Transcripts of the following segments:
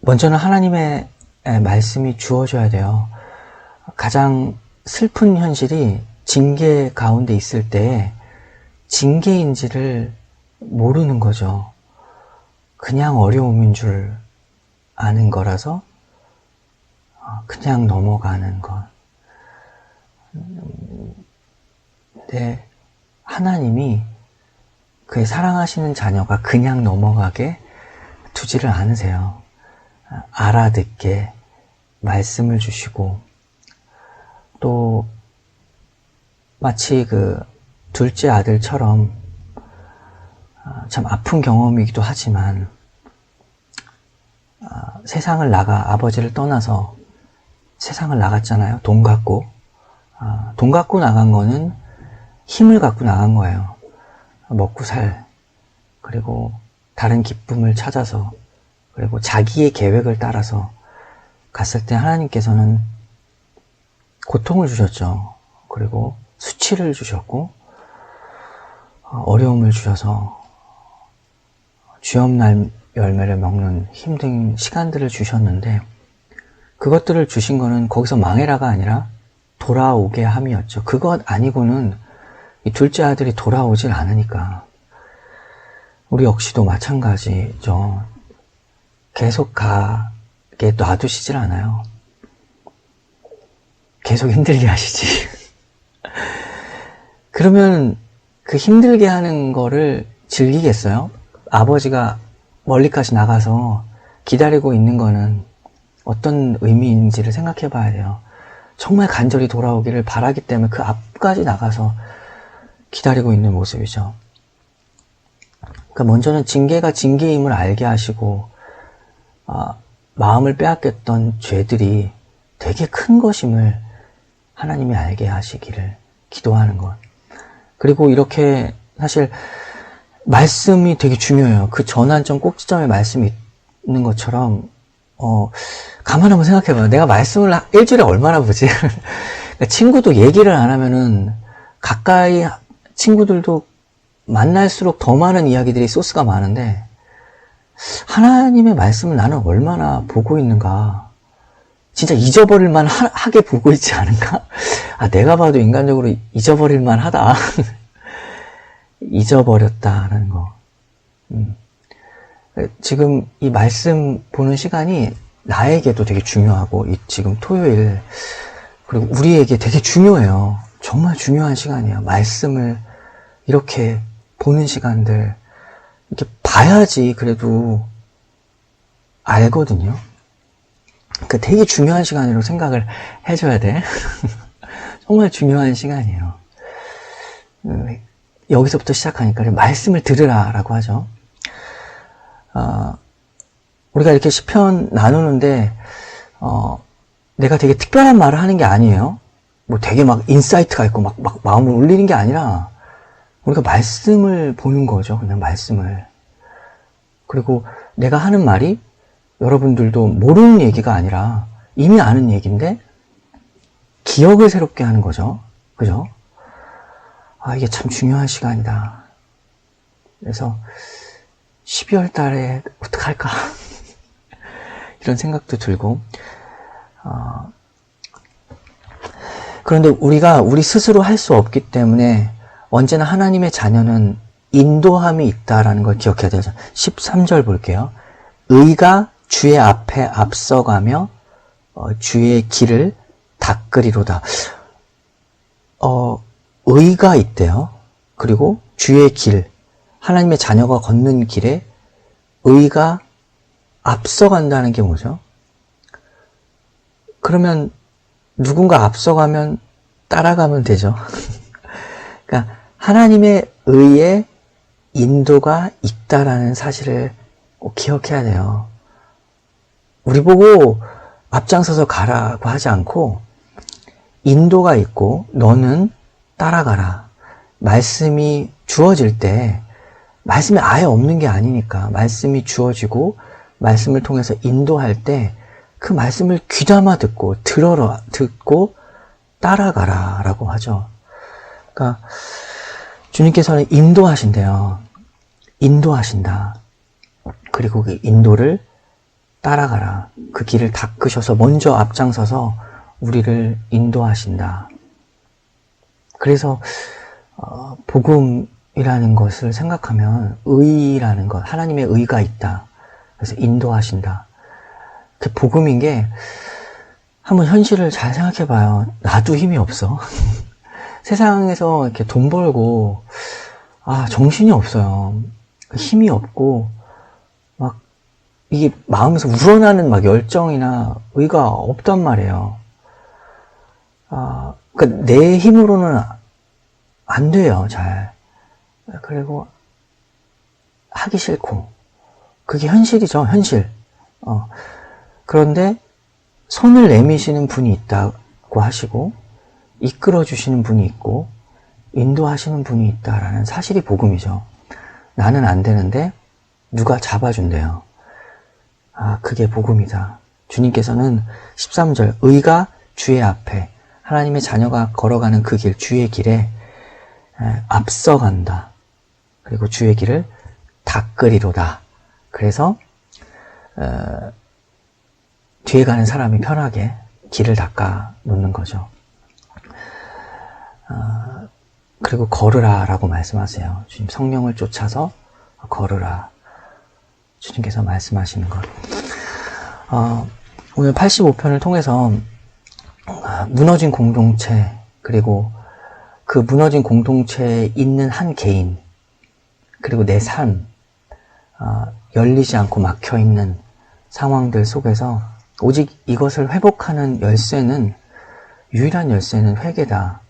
먼저는 하나님의 말씀이 주어져야 돼요. 가장 슬픈 현실이 징계 가운데 있을 때 징계인지를 모르는 거죠. 그냥 어려움인 줄 아는 거라서 그냥 넘어가는 것. 근데 하나님이 그의 사랑하시는 자녀가 그냥 넘어가게 두지를 않으세요. 알아듣게 말씀을 주시고, 또 마치 그 둘째 아들처럼 참 아픈 경험이기도 하지만 세상을 아버지를 떠나서 세상을 나갔잖아요. 돈 갖고. 돈 갖고 나간 거는 힘을 갖고 나간 거예요. 먹고 그리고 다른 기쁨을 찾아서, 그리고 자기의 계획을 따라서 갔을 때 하나님께서는 고통을 주셨죠. 그리고 수치를 주셨고 어려움을 주셔서 쥐엄날 열매를 먹는 힘든 시간들을 주셨는데, 그것들을 주신 거는 거기서 망해라가 아니라 돌아오게 함이었죠. 그것 아니고는 이 둘째 아들이 돌아오질 않으니까. 우리 역시도 마찬가지죠. 계속 가게 놔두시질 않아요. 계속 힘들게 하시지. 그러면 그 힘들게 하는 거를 즐기겠어요? 아버지가 멀리까지 나가서 기다리고 있는 거는 어떤 의미인지를 생각해 봐야 돼요. 정말 간절히 돌아오기를 바라기 때문에 그 앞까지 나가서 기다리고 있는 모습이죠. 그러니까 먼저는 징계가 징계임을 알게 하시고, 마음을 빼앗겼던 죄들이 되게 큰 것임을 하나님이 알게 하시기를 기도하는 것. 그리고 이렇게 사실 말씀이 되게 중요해요. 그 전환점 꼭지점에 말씀이 있는 것처럼 가만 한번 생각해봐요. 내가 말씀을 일주일에 얼마나 보지? 그러니까 친구도 얘기를 안 하면은 가까이 친구들도 만날수록 더 많은 이야기들이 소스가 많은데, 하나님의 말씀을 나는 얼마나 보고 있는가. 진짜 잊어버릴만 하게 보고 있지 않은가? 내가 봐도 인간적으로 잊어버릴만 하다. 잊어버렸다라는 거. 지금 이 말씀 보는 시간이 나에게도 되게 중요하고, 지금 토요일, 그리고 우리에게 되게 중요해요. 정말 중요한 시간이에요. 말씀을 이렇게 보는 시간들, 이렇게 봐야지 그래도 알거든요. 그러니까 되게 중요한 시간으로 생각을 해줘야 돼. 정말 중요한 시간이에요. 여기서부터 시작하니까 말씀을 들으라라고 하죠. 우리가 이렇게 시편 나누는데 내가 되게 특별한 말을 하는 게 아니에요. 뭐 되게 막 인사이트가 있고 막 마음을 울리는 게 아니라 우리가 말씀을 보는 거죠. 그냥 말씀을. 그리고 내가 하는 말이 여러분들도 모르는 얘기가 아니라 이미 아는 얘기인데 기억을 새롭게 하는 거죠. 그죠? 이게 참 중요한 시간이다. 그래서 12월 달에 어떡할까? 이런 생각도 들고, 그런데 우리 스스로 할 수 없기 때문에 언제나 하나님의 자녀는 인도함이 있다라는 걸 기억해야 되죠. 13절 볼게요. 의가 주의 앞에 앞서가며 주의 길을 닦으리로다. 의가 있대요. 그리고 주의 길, 하나님의 자녀가 걷는 길에 의가 앞서간다는 게 뭐죠? 그러면 누군가 앞서가면 따라가면 되죠. 그러니까 하나님의 의에 인도가 있다라는 사실을 꼭 기억해야 돼요. 우리 보고 앞장서서 가라고 하지 않고 인도가 있고 너는 따라가라. 말씀이 주어질 때 말씀이 아예 없는 게 아니니까 말씀이 주어지고 말씀을 통해서 인도할 때 그 말씀을 귀담아 듣고 듣고 따라가라 라고 하죠. 그러니까 주님께서는 인도하신대요. 인도하신다. 그리고 그 인도를 따라가라. 그 길을 닦으셔서 먼저 앞장서서 우리를 인도하신다. 그래서 복음이라는 것을 생각하면 의라는 것, 하나님의 의가 있다. 그래서 인도하신다. 그 복음인 게 한번 현실을 잘 생각해 봐요. 나도 힘이 없어. 세상에서 이렇게 돈 벌고 정신이 없어요. 힘이 없고 막 이게 마음에서 우러나는 막 열정이나 의가 없단 말이에요. 그러니까 내 힘으로는 안 돼요, 잘. 그리고 하기 싫고 그게 현실이죠, 현실. 그런데 손을 내미시는 분이 있다고 하시고 이끌어 주시는 분이 있고 인도하시는 분이 있다라는 사실이 복음이죠. 나는 안 되는데 누가 잡아준대요. 그게 복음이다. 주님께서는 13절 의가 주의 앞에 하나님의 자녀가 걸어가는 그 길, 주의 길에 앞서간다. 그리고 주의 길을 닦으리로다. 그래서 뒤에 가는 사람이 편하게 길을 닦아 놓는 거죠. 그리고 걸으라 라고 말씀하세요. 주님 성령을 쫓아서 걸으라. 주님께서 말씀하시는 것. 오늘 85편을 통해서 무너진 공동체, 그리고 그 무너진 공동체에 있는 한 개인, 그리고 내 삶, 열리지 않고 막혀있는 상황들 속에서 오직 이것을 회복하는 열쇠는, 유일한 열쇠는 회개다.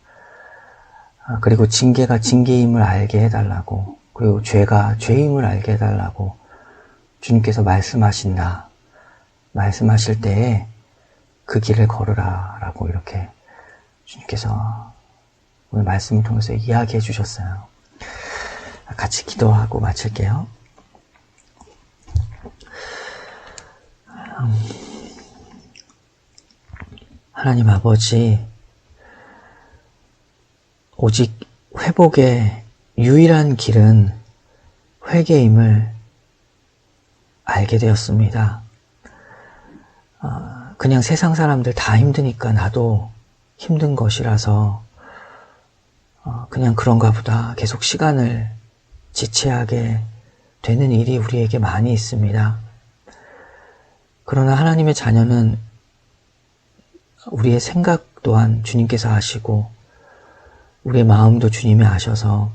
그리고 징계가 징계임을 알게 해달라고, 그리고 죄가 죄임을 알게 해달라고 주님께서 말씀하신다. 말씀하실 때에 그 길을 걸으라 라고 이렇게 주님께서 오늘 말씀을 통해서 이야기해 주셨어요. 같이 기도하고 마칠게요. 하나님 아버지, 오직 회복의 유일한 길은 회개임을 알게 되었습니다. 그냥 세상 사람들 다 힘드니까 나도 힘든 것이라서 그냥 그런가 보다 계속 시간을 지체하게 되는 일이 우리에게 많이 있습니다. 그러나 하나님의 자녀는 우리의 생각 또한 주님께서 아시고 우리의 마음도 주님이 아셔서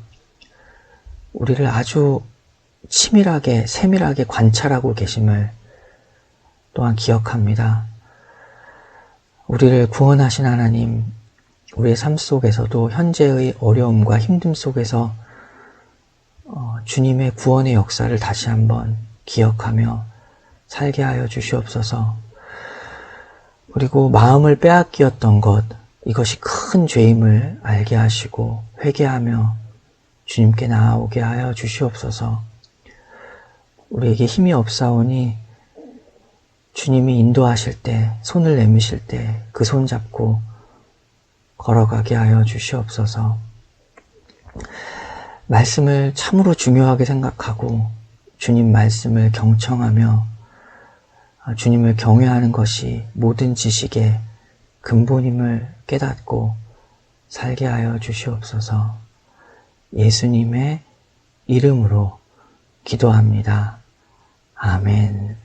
우리를 아주 치밀하게 세밀하게 관찰하고 계심을 또한 기억합니다. 우리를 구원하신 하나님, 우리의 삶 속에서도 현재의 어려움과 힘듦 속에서 주님의 구원의 역사를 다시 한번 기억하며 살게 하여 주시옵소서. 그리고 마음을 빼앗기었던 것, 이것이 큰 죄임을 알게 하시고 회개하며 주님께 나아오게 하여 주시옵소서. 우리에게 힘이 없사오니 주님이 인도하실 때, 손을 내미실 때 그 손 잡고 걸어가게 하여 주시옵소서. 말씀을 참으로 중요하게 생각하고 주님 말씀을 경청하며 주님을 경외하는 것이 모든 지식의 근본임을 깨닫고 살게 하여 주시옵소서. 예수님의 이름으로 기도합니다. 아멘.